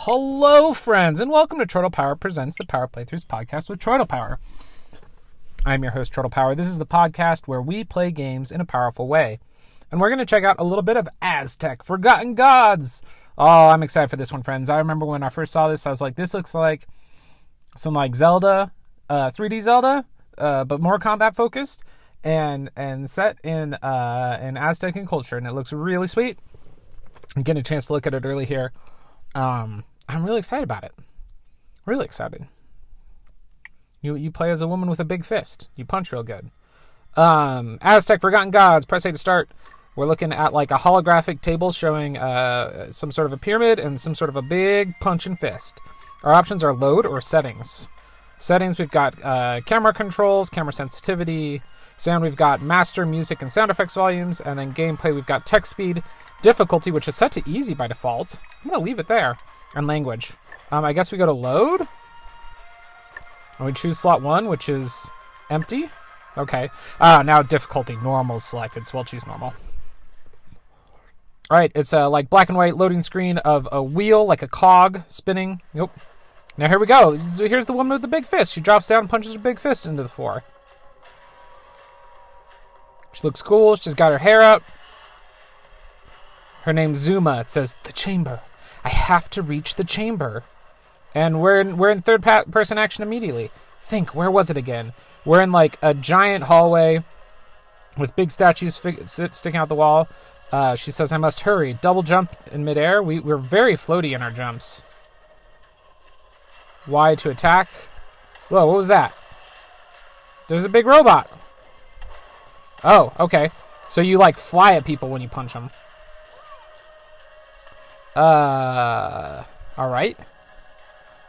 Hello, friends, and welcome to Turtle Power Presents the Power Playthroughs podcast with Turtle Power. I'm your host, Turtle Power. This is the podcast where we play games in a powerful way. And we're going to check out a little bit of Aztech, Forgotten Gods. Oh, I'm excited for this one, friends. I remember when I first saw this, I was like, this looks like some like Zelda, 3D Zelda, but more combat focused and set in Aztec culture, and it looks really sweet. I'm getting a chance to look at it early here. I'm really excited about it. Really excited. You play as a woman with a big fist. You punch real good. Aztech Forgotten Gods. Press A to start. We're looking at like a holographic table showing some sort of a pyramid and some sort of a big punching fist. Our options are load or settings. Settings, we've got camera controls, camera sensitivity. Sound, we've got master, music, and sound effects volumes. And then gameplay, we've got text speed. Difficulty, which is set to easy by default. I'm going to leave it there. And language. I guess we go to load. And we choose slot 1, which is empty. Okay. Now difficulty. Normal is selected, so we'll choose normal. Alright, it's like black and white loading screen of a wheel, like a cog spinning. Nope. Now here we go. Here's the woman with the big fist. She drops down and punches her big fist into the floor. She looks cool. She's got her hair up. Her name's Zuma. It says, the chamber. I have to reach the chamber. And we're in third person action immediately. Think, where was it again? We're in like a giant hallway with big statues sticking out the wall. She says, I must hurry. Double jump in midair. We're very floaty in our jumps. Y to attack. Whoa, what was that? There's a big robot. Oh, okay. So you like fly at people when you punch them. Alright.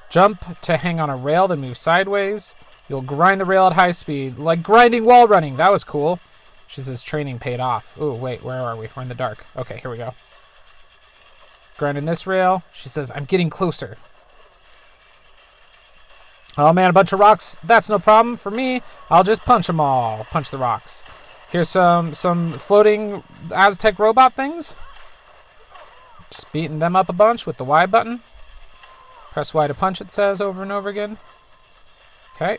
Jump to hang on a rail, then move sideways. You'll grind the rail at high speed, like grinding wall running. That was cool. She says training paid off. Ooh, wait, where are we? We're in the dark. Okay, here we go. Grinding this rail. She says, I'm getting closer. Oh man, a bunch of rocks. That's no problem for me. I'll just punch them all. Punch the rocks. Here's some floating Aztec robot things. Just beating them up a bunch with the Y button. Press Y to punch, it says over and over again. Okay.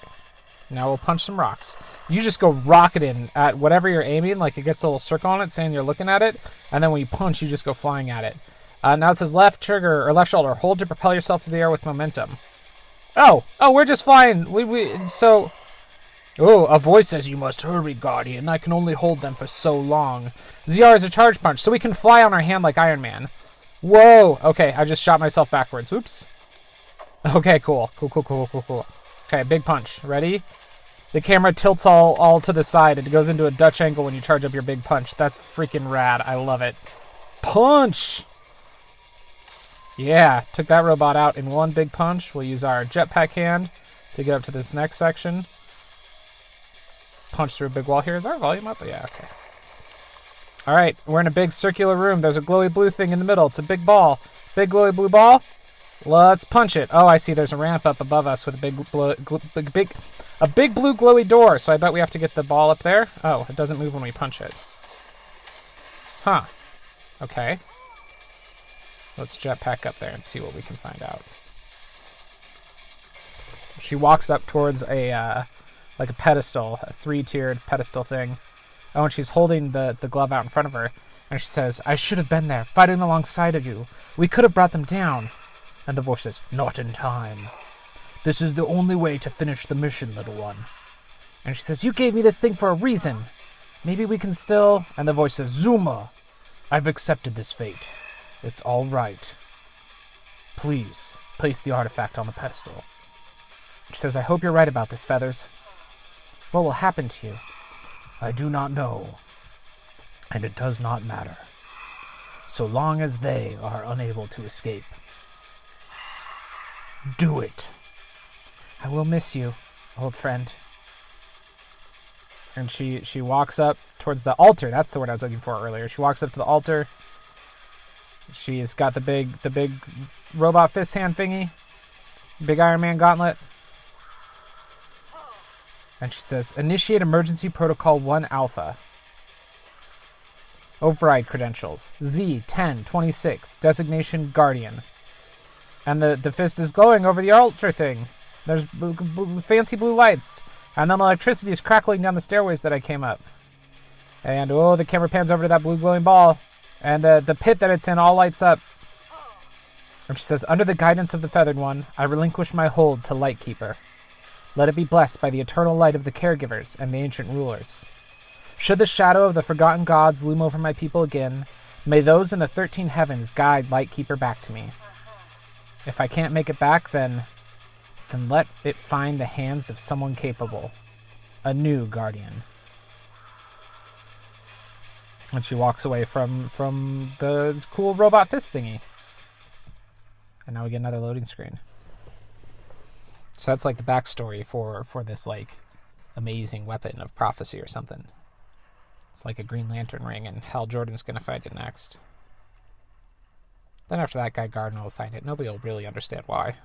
Now we'll punch some rocks. You just go rocketing at whatever you're aiming. Like it gets a little circle on it saying you're looking at it. And then when you punch, you just go flying at it. Now it says left trigger or left shoulder. Hold to propel yourself through the air with momentum. Oh, we're just flying. Oh, a voice says, you must hurry, Guardian. I can only hold them for so long. ZR is a charge punch, so we can fly on our hand like Iron Man. Whoa. Okay, I just shot myself backwards. Whoops. Okay, cool. Cool. Okay, big punch. Ready? The camera tilts all to the side, and it goes into a Dutch angle when you charge up your big punch. That's freaking rad. I love it. Punch! Yeah, took that robot out in one big punch. We'll use our jetpack hand to get up to this next section. Punch through a big wall here. Is our volume up? Yeah, okay. Alright, we're in a big circular room. There's a glowy blue thing in the middle. It's a big ball. Big glowy blue ball. Let's punch it. Oh, I see. There's a ramp up above us with a big blue glowy door. So I bet we have to get the ball up there. Oh, it doesn't move when we punch it. Huh. Okay. Let's jetpack up there and see what we can find out. She walks up towards like a pedestal, a 3-tiered pedestal thing. Oh, and she's holding the glove out in front of her. And she says, I should have been there, fighting alongside of you. We could have brought them down. And the voice says, not in time. This is the only way to finish the mission, little one. And she says, you gave me this thing for a reason. Maybe we can still... And the voice says, Zuma, I've accepted this fate. It's all right. Please, place the artifact on the pedestal. She says, I hope you're right about this, Feathers. What will happen to you? I do not know. And it does not matter. So long as they are unable to escape. Do it. I will miss you, old friend. And she walks up towards the altar. That's the word I was looking for earlier. She walks up to the altar. She's got the big robot fist hand thingy. Big Iron Man gauntlet. And she says, initiate emergency protocol 1 alpha. Override credentials. Z1026. Designation Guardian. And the fist is glowing over the altar thing. There's fancy blue lights. And then electricity is crackling down the stairways that I came up. And, oh, the camera pans over to that blue glowing ball. And the pit that it's in all lights up. And she says, under the guidance of the Feathered One, I relinquish my hold to Lightkeeper. Let it be blessed by the eternal light of the caregivers and the ancient rulers. Should the shadow of the forgotten gods loom over my people again, may those in the 13 heavens guide Lightkeeper back to me. If I can't make it back, then let it find the hands of someone capable. A new guardian. And she walks away from the cool robot fist thingy. And now we get another loading screen. So that's like the backstory for this like amazing weapon of prophecy or something. It's like a Green Lantern ring, and Hal Jordan's gonna find it next. Then after that, Guy Gardner will find it. Nobody will really understand why.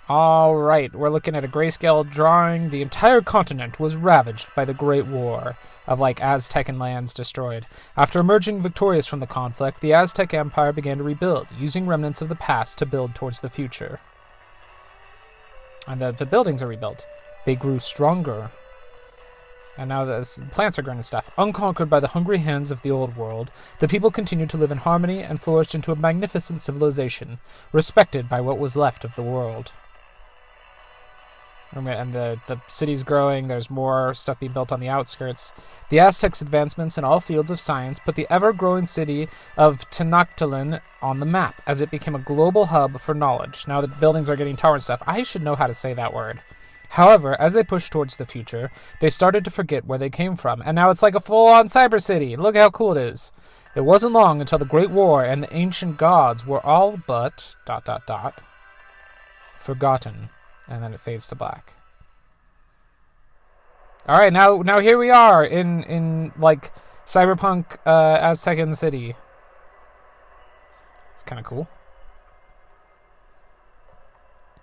All right, we're looking at a grayscale drawing. The entire continent was ravaged by the Great War of like Aztec lands destroyed. After emerging victorious from the conflict, the Aztec Empire began to rebuild, using remnants of the past to build towards the future. And the buildings are rebuilt. They grew stronger. And now the plants are growing and stuff. Unconquered by the hungry hands of the old world, the people continued to live in harmony and flourished into a magnificent civilization, respected by what was left of the world. And the city's growing. There's more stuff being built on the outskirts. The Aztecs' advancements in all fields of science put the ever-growing city of Tenochtitlan on the map as it became a global hub for knowledge. Now the buildings are getting taller and stuff. I should know how to say that word. However, as they pushed towards the future, they started to forget where they came from, and now it's like a full-on cyber city. Look how cool it is. It wasn't long until the Great War and the ancient gods were all but... forgotten. And then it fades to black. All right, now here we are in like cyberpunk Aztecan city. It's kind of cool.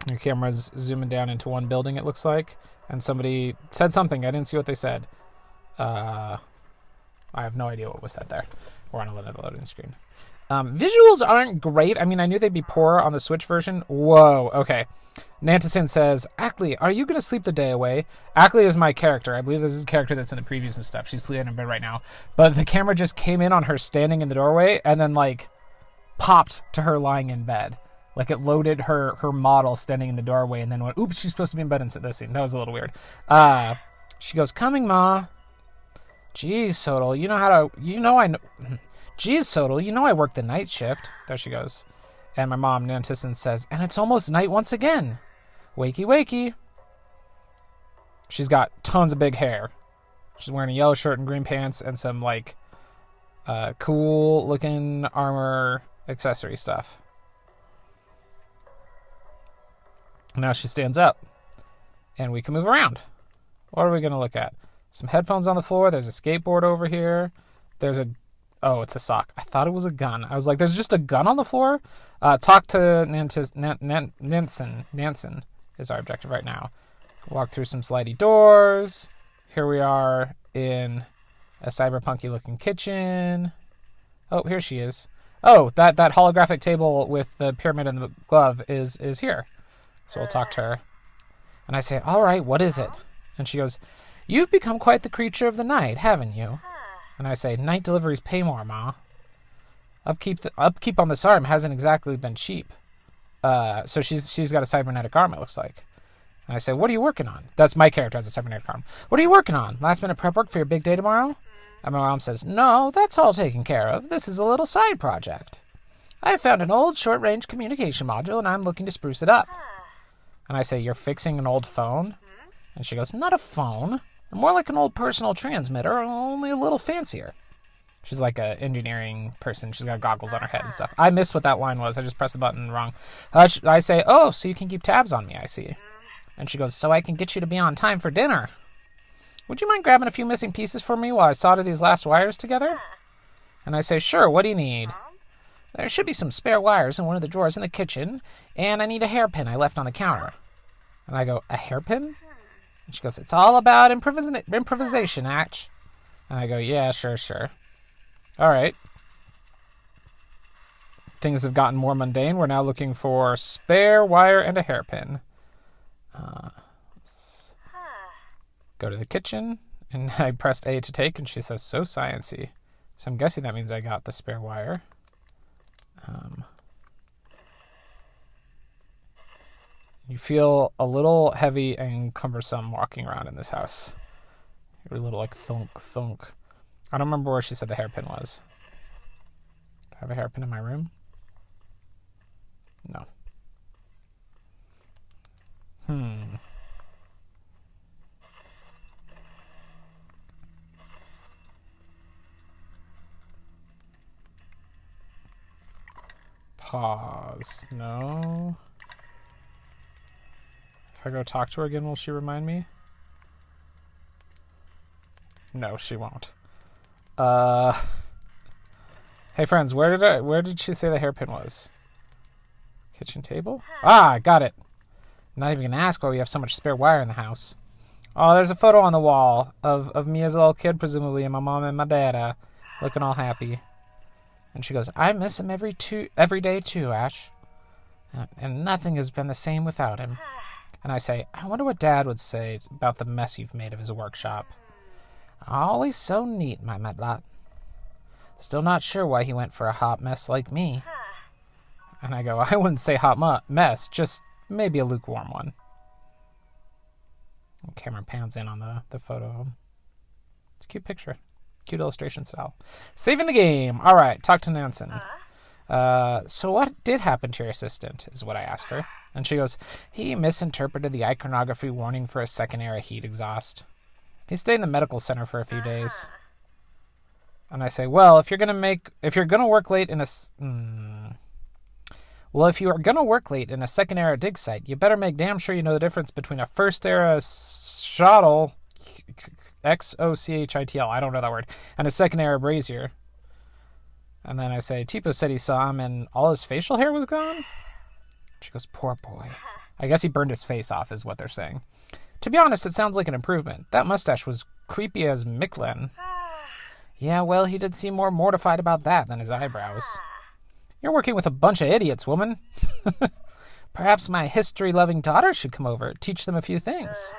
Your camera's zooming down into one building, it looks like, and somebody said something. I didn't see what they said. I have no idea what was said there. We're on a loading screen. Visuals aren't great. I mean, I knew they'd be poor on the Switch version. Whoa, okay. Nantasin says, Ackley, are you going to sleep the day away? Ackley is my character. I believe this is a character that's in the previews and stuff. She's sleeping in bed right now. But the camera just came in on her standing in the doorway and then, like, popped to her lying in bed. Like, it loaded her model standing in the doorway and then went, oops, she's supposed to be in bed and sit this scene. That was a little weird. She goes, coming, Ma. Jeez, Sodal, Jeez, Sodal, you know I work the night shift. There she goes. And my mom, Nantissen, says, and it's almost night once again. Wakey, wakey. She's got tons of big hair. She's wearing a yellow shirt and green pants and some, like, cool-looking armor accessory stuff. Now she stands up. And we can move around. What are we going to look at? Some headphones on the floor. There's a skateboard over here. There's a... Oh, it's a sock. I thought it was a gun. I was like, there's just a gun on the floor? Talk to Nansen is our objective right now. Walk through some slidey doors. Here we are in a cyberpunky-looking kitchen. Oh, here she is. Oh, that holographic table with the pyramid and the glove is here. So we'll talk to her. And I say, all right, what is it? And she goes, you've become quite the creature of the night, haven't you? And I say, night deliveries pay more, Ma. Upkeep on this arm hasn't exactly been cheap. So she's got a cybernetic arm, it looks like. And I say, what are you working on? That's my character has a cybernetic arm. What are you working on? Last minute prep work for your big day tomorrow? And my mom says, no, that's all taken care of. This is a little side project. I found an old short-range communication module, and I'm looking to spruce it up. And I say, you're fixing an old phone? And she goes, not a phone. More like an old personal transmitter, only a little fancier. She's like an engineering person. She's got goggles on her head and stuff. I missed what that line was. I just pressed the button wrong. I say, oh, so you can keep tabs on me, I see. And she goes, so I can get you to be on time for dinner. Would you mind grabbing a few missing pieces for me while I solder these last wires together? And I say, sure, what do you need? There should be some spare wires in one of the drawers in the kitchen, and I need a hairpin I left on the counter. And I go, a hairpin? And she goes, it's all about improvisation, Atch. And I go, yeah, sure. All right. things have gotten more mundane. We're now looking for spare wire and a hairpin. Let's go to the kitchen, and I pressed A to take, and she says, so sciencey. So I'm guessing that means I got the spare wire. You feel a little heavy and cumbersome walking around in this house. You're a little like thunk, thunk. I don't remember where she said the hairpin was. Do I have a hairpin in my room? No. Pause. No. If I go talk to her again, will she remind me? No, she won't. Hey friends, where did she say the hairpin was? Kitchen table? Ah, got it. Not even gonna ask why we have so much spare wire in the house. Oh, there's a photo on the wall of me as a little kid, presumably, and my mom and my dad looking all happy. And she goes, I miss him every day too, Ash. And nothing has been the same without him. And I say, I wonder what Dad would say about the mess you've made of his workshop. Always so neat, my medlot. Still not sure why he went for a hot mess like me. And I go, I wouldn't say hot mess, just maybe a lukewarm one. And camera pans in on the photo. It's a cute picture. Cute illustration style. Saving the game. All right, talk to Nansen. So what did happen to your assistant, is what I ask her. And she goes, he misinterpreted the iconography warning for a second-era heat exhaust. He stayed in the medical center for a few days. And I say, well, if you are gonna work late in a second-era dig site, you better make damn sure you know the difference between a first-era shuttle, Xochitl, I don't know that word, and a second-era brazier. And then I say, Tipo said he saw him and all his facial hair was gone? She goes, poor boy. I guess he burned his face off, is what they're saying. To be honest, it sounds like an improvement. That mustache was creepy as Micklin. Yeah, well, he did seem more mortified about that than his eyebrows. You're working with a bunch of idiots, woman. Perhaps my history-loving daughter should come over, teach them a few things.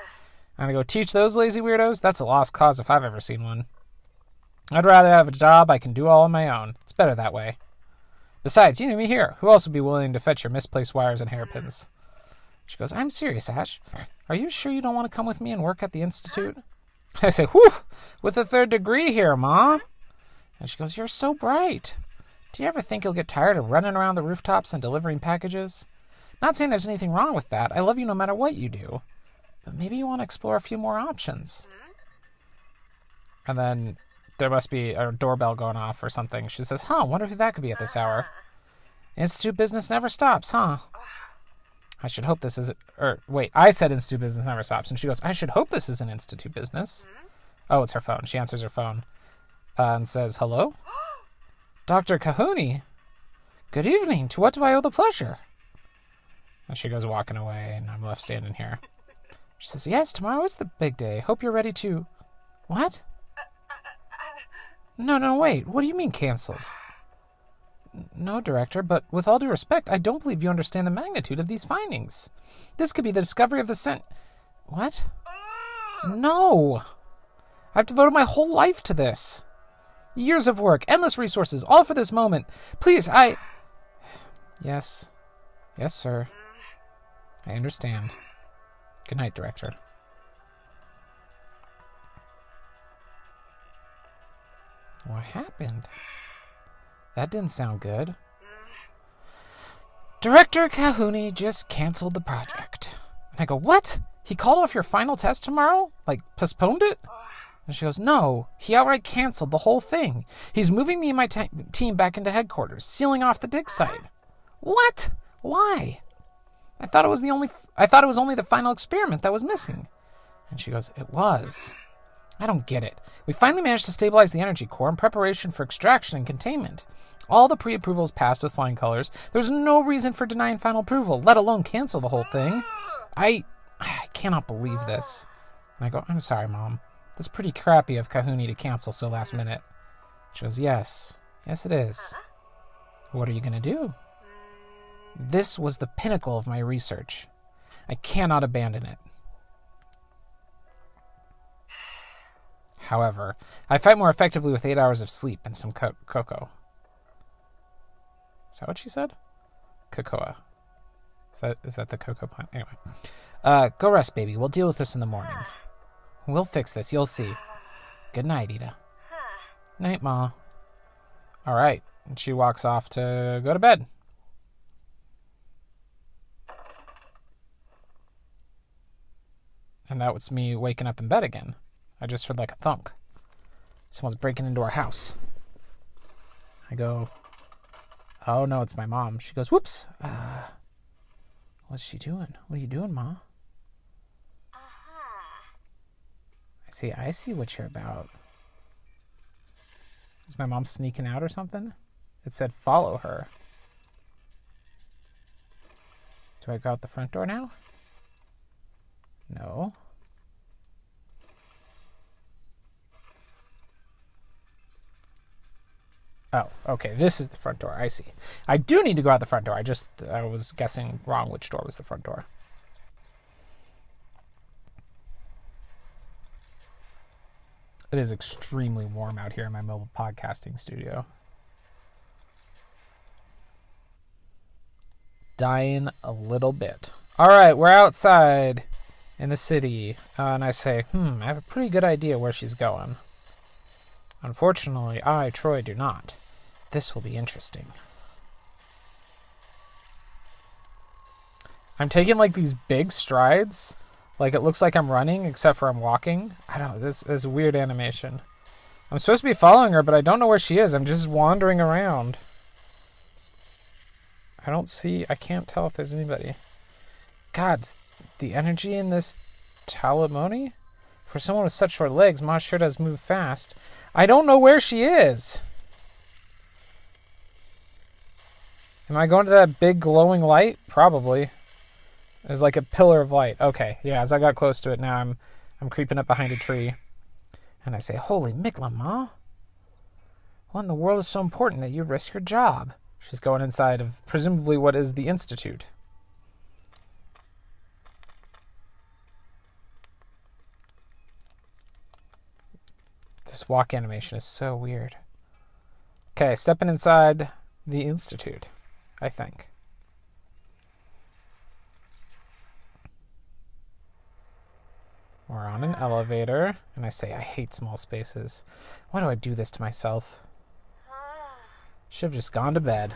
And I go, teach those lazy weirdos? That's a lost cause if I've ever seen one. I'd rather have a job I can do all on my own. It's better that way. Besides, you need me here. Who else would be willing to fetch your misplaced wires and hairpins? She goes, I'm serious, Ash. Are you sure you don't want to come with me and work at the Institute? I say, whew, with a 3rd degree here, Ma. And she goes, you're so bright. Do you ever think you'll get tired of running around the rooftops and delivering packages? Not saying there's anything wrong with that. I love you no matter what you do. But maybe you want to explore a few more options. And then there must be a doorbell going off or something. She says, I wonder who that could be at this hour. Institute business never stops, huh? I should hope this isn't... I said Institute business never stops. And she goes, I should hope this isn't Institute business. Oh, it's her phone. She answers her phone and says, hello? Dr. Kahuni? Good evening. To what do I owe the pleasure? And she goes walking away, and I'm left standing here. She says, yes, tomorrow is the big day. Hope you're ready to... What? No, wait. What do you mean canceled? No, Director, but with all due respect, I don't believe you understand the magnitude of these findings. This could be the discovery of the What? No! I've devoted my whole life to this. Years of work, endless resources, all for this moment. Please, Yes. Yes, sir. I understand. Good night, Director. What happened? That didn't sound good. Director Kahuni just canceled the project. And I go, what? He called off your final test tomorrow? Like, postponed it? And she goes, no, he outright canceled the whole thing. He's moving me and my team back into headquarters, sealing off the dig site. What? Why? I thought it was only the final experiment that was missing. And she goes, it was. I don't get it. We finally managed to stabilize the energy core in preparation for extraction and containment. All the pre-approvals passed with flying colors. There's no reason for denying final approval, let alone cancel the whole thing. I cannot believe this. And I go, I'm sorry, Mom. That's pretty crappy of Kahuni to cancel so last minute. She goes, yes. Yes, it is. What are you going to do? This was the pinnacle of my research. I cannot abandon it. However, I fight more effectively with 8 hours of sleep and some cocoa. Is that what she said? Cocoa. Is that the cocoa plant? Anyway. Go rest, baby. We'll deal with this in the morning. We'll fix this. You'll see. Good night, Ida. Night, Ma. All right. And she walks off to go to bed. And that was me waking up in bed again. I just heard like a thunk. Someone's breaking into our house. I go, oh no, it's my mom. She goes, whoops. What's she doing? What are you doing, Ma? I see what you're about. Is my mom sneaking out or something? It said follow her. Do I go out the front door now? No. Oh, okay, this is the front door. I see. I do need to go out the front door. I was guessing wrong which door was the front door. It is extremely warm out here in my mobile podcasting studio. Dying a little bit. All right, we're outside in the city. And I say, I have a pretty good idea where she's going. Unfortunately, I, Troy, do not. This will be interesting. I'm taking like these big strides. Like it looks like I'm running, except for I'm walking. I don't know, this is weird animation. I'm supposed to be following her, but I don't know where she is. I'm just wandering around. I can't tell if there's anybody. God, the energy in this Talamoni? For someone with such short legs, Ma sure does move fast. I don't know where she is. Am I going to that big glowing light? Probably. There's like a pillar of light. Okay, yeah, as I got close to it now, I'm creeping up behind a tree. And I say, holy Mikla, Ma. What in the world is so important that you risk your job? She's going inside of presumably what is the Institute. This walk animation is so weird. Okay, stepping inside the Institute, I think. We're on an elevator, and I say, I hate small spaces. Why do I do this to myself? Should have just gone to bed.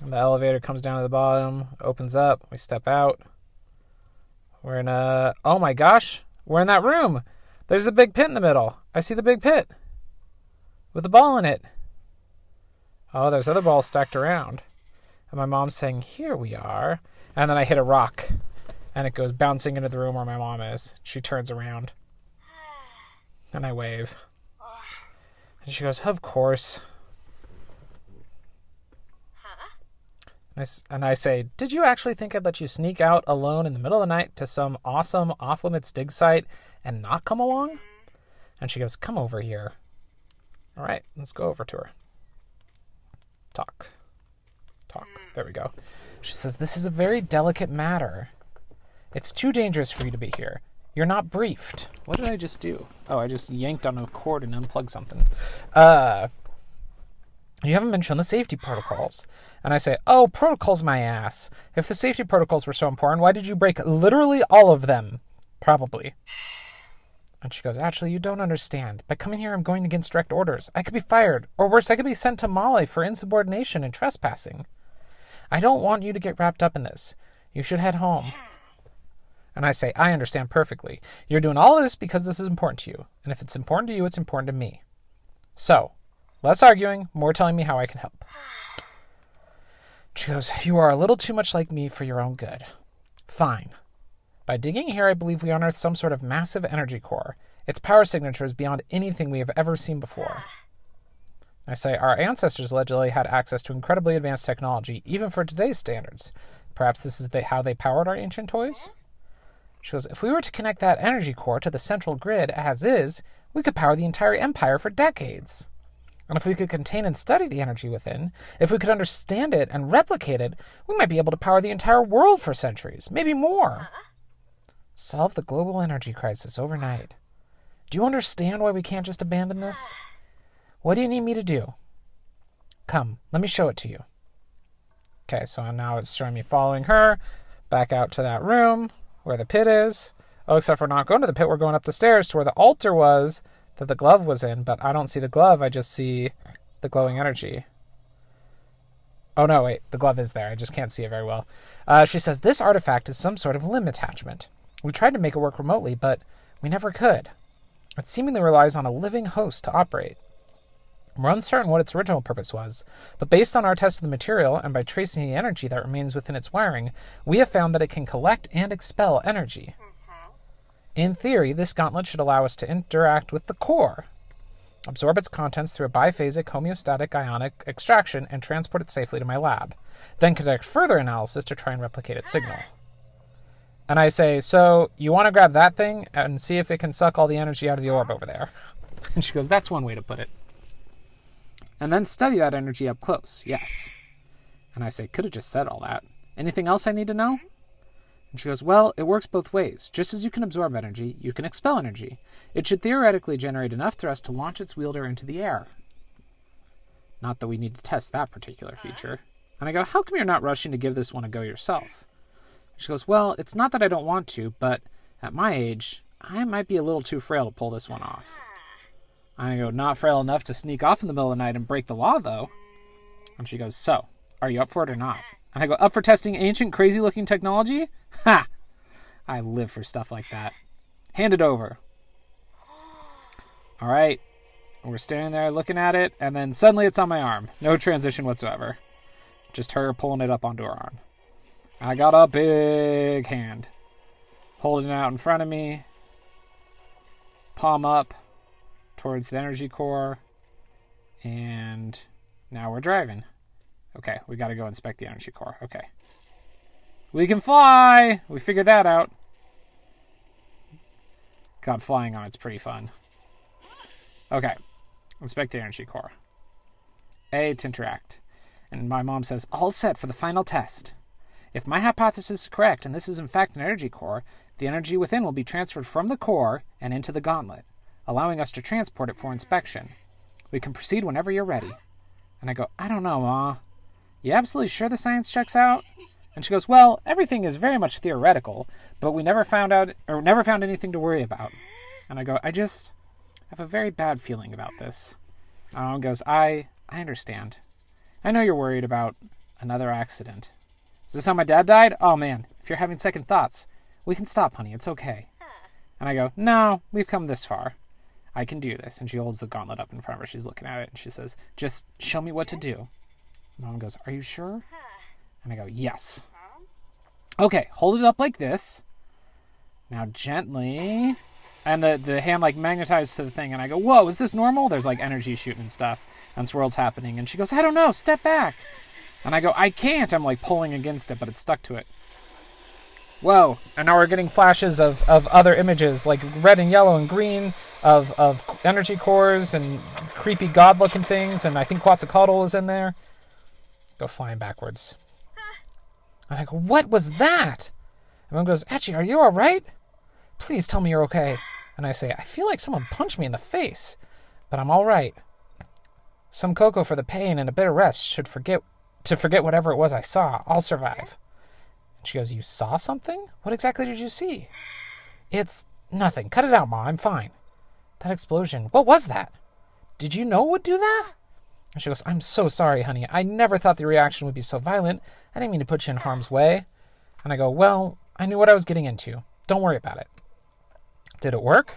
And the elevator comes down to the bottom, opens up, we step out. We're in oh my gosh, we're in that room. There's a big pit in the middle. I see the big pit with the ball in it. Oh, there's other balls stacked around. And my mom's saying, here we are. And then I hit a rock, and it goes bouncing into the room where my mom is. She turns around, and I wave. And she goes, of course. And I say, did you actually think I'd let you sneak out alone in the middle of the night to some awesome off-limits dig site and not come along? And she goes, come over here. All right, let's go over to her. Talk. There we go. She says, this is a very delicate matter. It's too dangerous for you to be here. You're not briefed. What did I just do? Oh, I just yanked on a cord and unplugged something. You haven't been shown the safety protocols. And I say, oh, protocols my ass. If the safety protocols were so important, why did you break literally all of them? Probably. And she goes, actually, you don't understand. By coming here, I'm going against direct orders. I could be fired. Or worse, I could be sent to Mali for insubordination and trespassing. I don't want you to get wrapped up in this. You should head home. And I say, I understand perfectly. You're doing all this because this is important to you. And if it's important to you, it's important to me. So, less arguing, more telling me how I can help. She goes, you are a little too much like me for your own good. Fine. By digging here, I believe we unearthed some sort of massive energy core. Its power signature is beyond anything we have ever seen before. I say, our ancestors allegedly had access to incredibly advanced technology, even for today's standards. Perhaps this is how they powered our ancient toys? She goes, if we were to connect that energy core to the central grid as is, we could power the entire empire for decades. And if we could contain and study the energy within, if we could understand it and replicate it, we might be able to power the entire world for centuries, maybe more. Solve the global energy crisis overnight. Do you understand why we can't just abandon this? What do you need me to do? Come, let me show it to you. Okay, so now it's showing me following her back out to that room where the pit is. Oh, except we're not going to the pit, we're going up the stairs to where the altar was that the glove was in, but I don't see the glove, I just see the glowing energy. Oh no, wait, the glove is there, I just can't see it very well. She says, this artifact is some sort of limb attachment. We tried to make it work remotely, but we never could. It seemingly relies on a living host to operate. We're uncertain what its original purpose was, but based on our test of the material and by tracing the energy that remains within its wiring, we have found that it can collect and expel energy. In theory, this gauntlet should allow us to interact with the core, absorb its contents through a biphasic homeostatic ionic extraction, and transport it safely to my lab, then conduct further analysis to try and replicate its signal. And I say, so you want to grab that thing and see if it can suck all the energy out of the orb over there? And she goes, that's one way to put it. And then study that energy up close, yes. And I say, could have just said all that. Anything else I need to know? And she goes, well, it works both ways. Just as you can absorb energy, you can expel energy. It should theoretically generate enough thrust to launch its wielder into the air. Not that we need to test that particular feature. And I go, how come you're not rushing to give this one a go yourself? She goes, well, it's not that I don't want to, but at my age, I might be a little too frail to pull this one off. I go, not frail enough to sneak off in the middle of the night and break the law, though. And she goes, so, are you up for it or not? And I go, up for testing ancient, crazy-looking technology? Ha! I live for stuff like that. Hand it over. All right. We're standing there looking at it, and then suddenly it's on my arm. No transition whatsoever. Just her pulling it up onto her arm. I got a big hand. Holding it out in front of me. Palm up towards the energy core. And now we're driving. Okay, we got to go inspect the energy core. Okay. We can fly! We figured that out. God, flying on it's pretty fun. Okay. Inspect the energy core. A, to interact. And my mom says, all set for the final test. If my hypothesis is correct, and this is in fact an energy core, the energy within will be transferred from the core and into the gauntlet, allowing us to transport it for inspection. We can proceed whenever you're ready. And I go, I don't know, Ma. You absolutely sure the science checks out? And she goes, well, everything is very much theoretical, but we never found anything to worry about. And I go, I just have a very bad feeling about this. And Mom goes, I understand. I know you're worried about another accident. Is this how my dad died? Oh man, if you're having second thoughts, we can stop, honey, it's okay. And I go, no, we've come this far. I can do this. And she holds the gauntlet up in front of her. She's looking at it and she says, just show me what to do. Mom goes, are you sure? And I go, yes. Okay, hold it up like this. Now gently. And the hand like magnetizes to the thing. And I go, whoa, is this normal? There's like energy shooting and stuff. And swirls happening. And she goes, I don't know, step back. And I go, I can't. I'm like pulling against it, but it's stuck to it. Whoa. And now we're getting flashes of other images, like red and yellow and green, of energy cores and creepy god-looking things. And I think Quetzalcoatl is in there. Go flying backwards. And I go, what was that? And Mom goes, Etchy, are you all right? Please tell me you're okay. And I say, I feel like someone punched me in the face, but I'm all right. Some cocoa for the pain and a bit of rest should forget whatever it was I saw. I'll survive. And she goes, you saw something? What exactly did you see? It's nothing. Cut it out, Ma. I'm fine. That explosion. What was that? Did you know it would do that? And she goes, I'm so sorry, honey. I never thought the reaction would be so violent. I didn't mean to put you in harm's way. And I go, well, I knew what I was getting into. Don't worry about it. Did it work?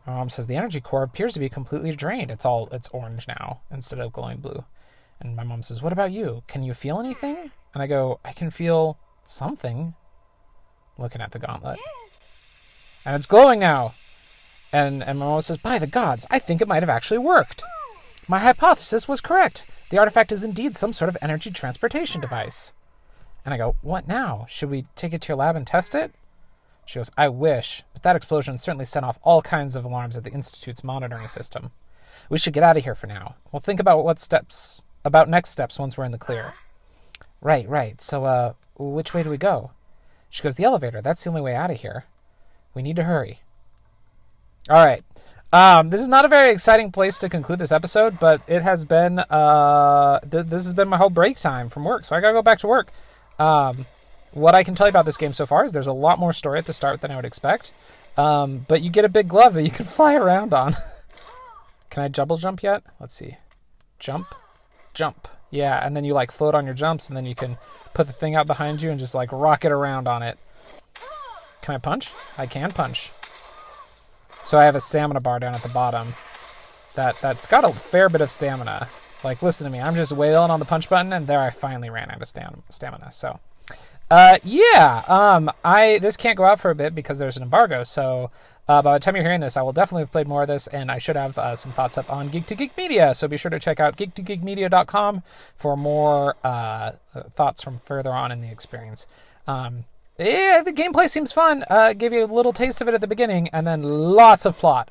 My mom says the energy core appears to be completely drained. It's orange now instead of glowing blue. And my mom says, what about you? Can you feel anything? And I go, I can feel something. Looking at the gauntlet. And it's glowing now. And my mom says, by the gods, I think it might have actually worked. My hypothesis was correct. The artifact is indeed some sort of energy transportation device. And I go, what now? Should we take it to your lab and test it? She goes, I wish, but that explosion certainly set off all kinds of alarms at the Institute's monitoring system. We should get out of here for now. We'll think about next steps once we're in the clear. Right. So, which way do we go? She goes, the elevator. That's the only way out of here. We need to hurry. All right. This is not a very exciting place to conclude this episode, but it has been, this has been my whole break time from work, so I gotta go back to work. What I can tell you about this game so far is there's a lot more story at the start than I would expect, but you get a big glove that you can fly around on. Can I double jump yet? Let's see. Jump. Yeah, and then you like float on your jumps, and then you can put the thing out behind you and just like rocket around on it. Can I punch? I can punch. So I have a stamina bar down at the bottom that's got a fair bit of stamina. Like, listen to me, I'm just wailing on the punch button, and there I finally ran out of stamina. So, this can't go out for a bit because there's an embargo. So, by the time you're hearing this, I will definitely have played more of this, and I should have some thoughts up on Geek to Geek Media. So be sure to check out geek2geekmedia.com for more thoughts from further on in the experience. Yeah, the gameplay seems fun. Gave you a little taste of it at the beginning, and then lots of plot.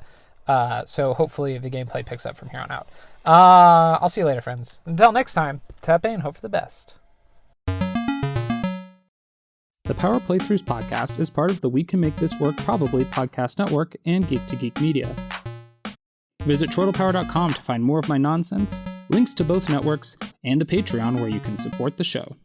So hopefully the gameplay picks up from here on out. I'll see you later, friends. Until next time, tap and hope for the best. The Power Playthroughs podcast is part of the We Can Make This Work Probably podcast network and Geek to Geek Media. Visit chortlepower.com to find more of my nonsense, links to both networks, and the Patreon where you can support the show.